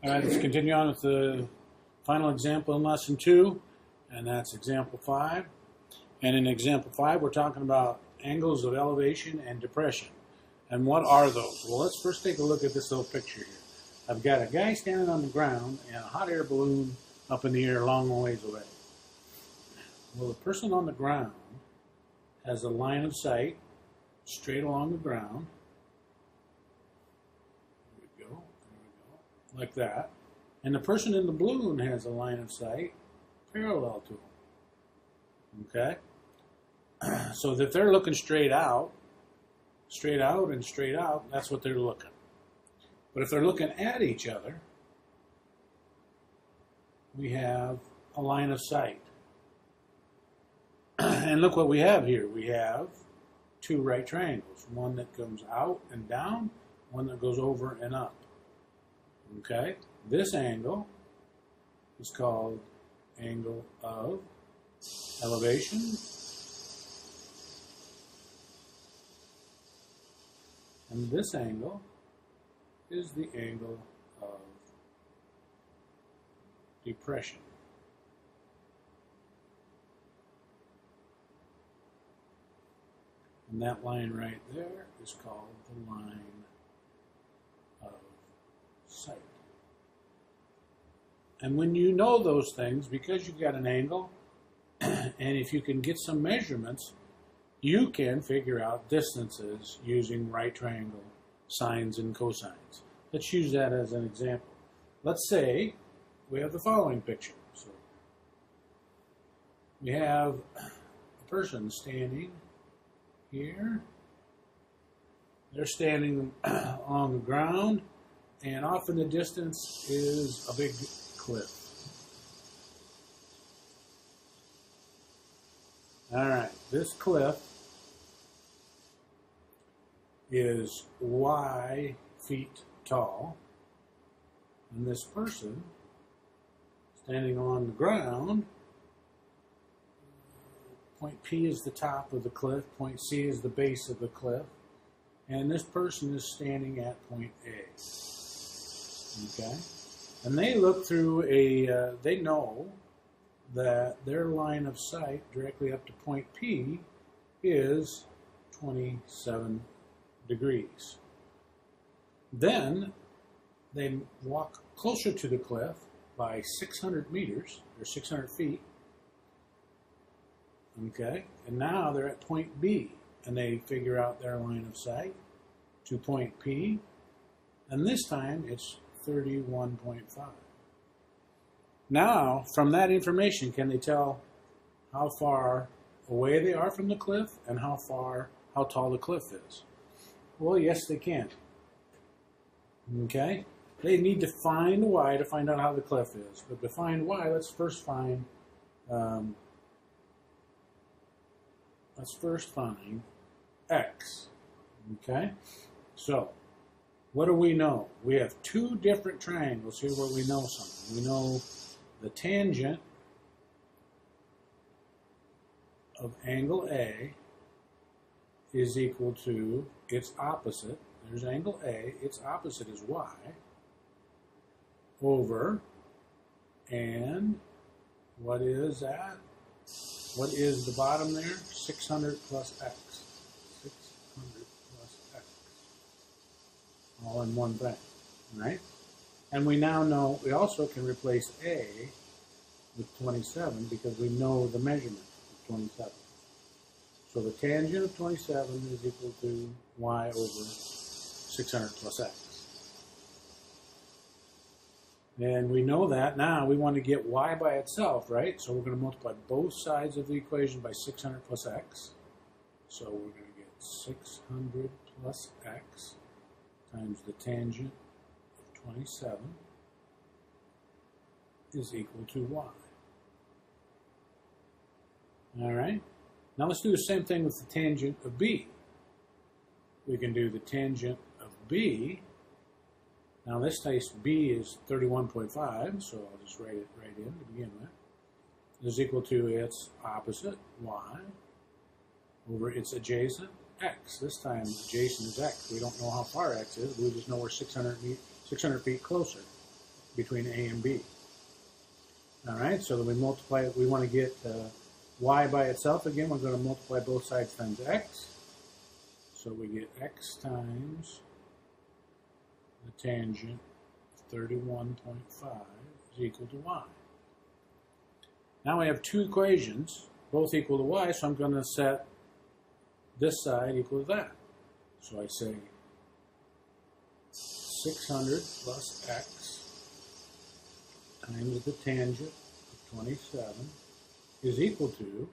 All right, let's continue on with the final example in lesson 2, and that's example 5. And in example 5, we're talking about angles of elevation and depression. And what are those? Well, let's first take a look at this little picture here. I've got a guy standing on the ground and a hot air balloon up in the air a long ways away. Well, the person on the ground has a line of sight straight along the ground. There we go, like that. And the person in the balloon has a line of sight parallel to him. Okay? So that they're looking straight out, and straight out, that's what they're looking. But if they're looking at each other, we have a line of sight. And look what we have here. We have two right triangles. One that comes out and down, one that goes over and up. Okay? This angle is called angle of elevation. And this angle is the angle of depression. And that line right there is called the line of sight. And when you know those things, because you've got an angle, and if you can get some measurements, you can figure out distances using right triangle sines and cosines. Let's use that as an example. Let's say we have the following picture. So we have a person standing here. They're standing on the ground, and off in the distance is a big cliff. All right, this cliff is y feet tall, and this person standing on the ground, point P is the top of the cliff, point C is the base of the cliff, and this person is standing at point A. Okay? And they look through they know that their line of sight directly up to point P is 27 degrees. Then they walk closer to the cliff by 600 meters, or 600 feet. Okay, and now they're at point B, and they figure out their line of sight to point P, and this time it's 31.5. Now, from that information, can they tell how far away they are from the cliff and how tall the cliff is? Well, yes, they can. Okay? They need to find y to find out how the cliff is. But to find y, let's first find x. Okay? So, what do we know? We have two different triangles here where we know something. We know the tangent of angle A is equal to its opposite. There's angle A. Its opposite is y over, and what is that? What is the bottom there? 600 plus x. 600 plus x. All in one thing, right? And we now know, we also can replace A with 27 because we know the measurement of 27. So the tangent of 27 is equal to y over 600 plus x. And we know that. Now we want to get y by itself, right? So we're going to multiply both sides of the equation by 600 plus x. So we're going to get 600 plus x times the tangent of 27 is equal to y. All right? Now let's do the same thing with the tangent of b. We can do the tangent of b. Now this case b is 31.5, so I'll just write it right in to begin with. Is equal to its opposite, y, over its adjacent, x. This time adjacent is x. We don't know how far x is, we just know we're 600 feet closer. between A and B. All right, so then we multiply it. We want to get y by itself again. We're going to multiply both sides times x. So we get x times the tangent of 31.5 is equal to y. Now we have two equations, both equal to y, so I'm going to set this side equal to that. So I say 600 plus x times the tangent of 27 is equal to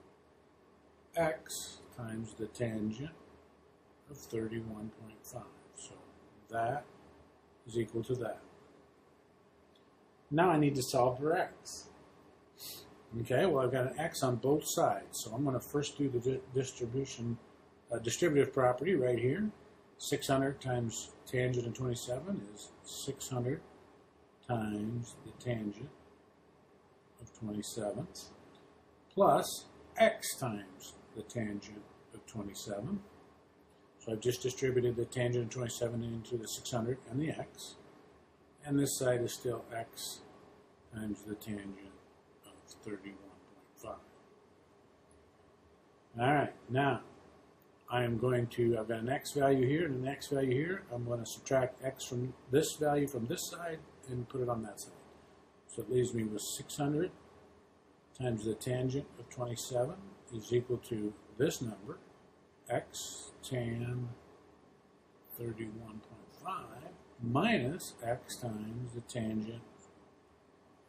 x times the tangent of 31.5. So that is equal to that. Now I need to solve for x. Okay, well I've got an x on both sides, so I'm going to first do the distributive property right here. 600 times tangent of 27 is 600 times the tangent of 27 plus x times the tangent of 27. So I've just distributed the tangent of 27 into the 600 and the x. And this side is still x times the tangent of 31.5. All right, now I've got an x value here and an x value here. I'm going to subtract x from this value from this side and put it on that side. So it leaves me with 600 times the tangent of 27 is equal to this number, x tan 31.5 minus x times the tangent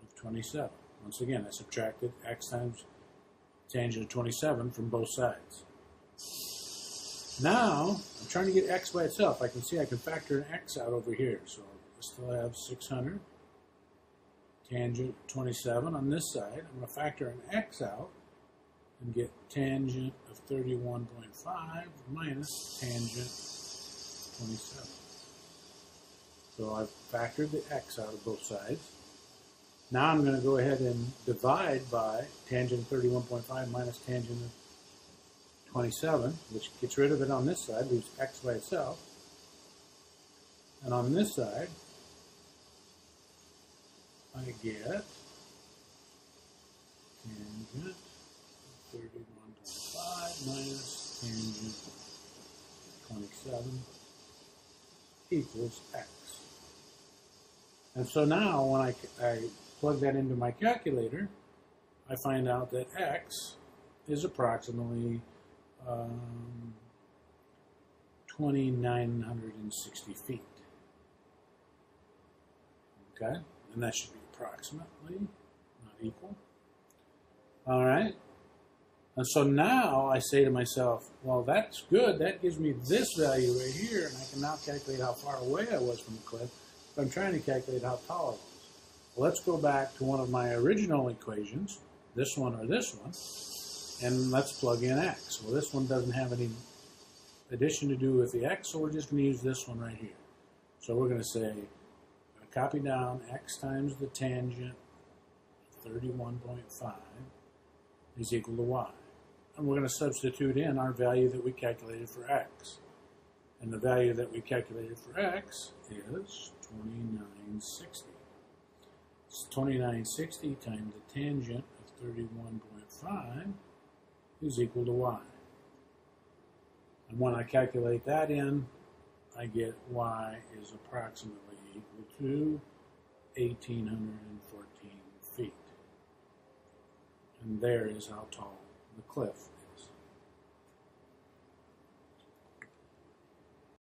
of 27. Once again, I subtracted x times tangent of 27 from both sides. Now, I'm trying to get x by itself. I can see I can factor an x out over here. So I still have 600 tangent 27 on this side. I'm going to factor an x out and get tangent of 31.5 minus tangent 27. So I've factored the x out of both sides. Now I'm going to go ahead and divide by tangent 31.5 minus tangent of 27, which gets rid of it on this side, leaves x by itself. And on this side, I get tangent 31.5 minus tangent 27 equals x. And so now when I plug that into my calculator, I find out that x is approximately 2,960 feet. Okay, and that should be approximately, not equal. All right, and so now I say to myself, well, that's good. That gives me this value right here, and I can now calculate how far away I was from the cliff. But I'm trying to calculate how tall I was. Well, let's go back to one of my original equations, this one or this one, and let's plug in x. Well, this one doesn't have any addition to do with the x, so we're just going to use this one right here. So we're going to say, copy down x times the tangent of 31.5 is equal to y. And we're going to substitute in our value that we calculated for x. And the value that we calculated for x is 2960. So 2960 times the tangent of 31.5 is equal to y. And when I calculate that in, I get y is approximately equal to 1,814 feet. And there is how tall the cliff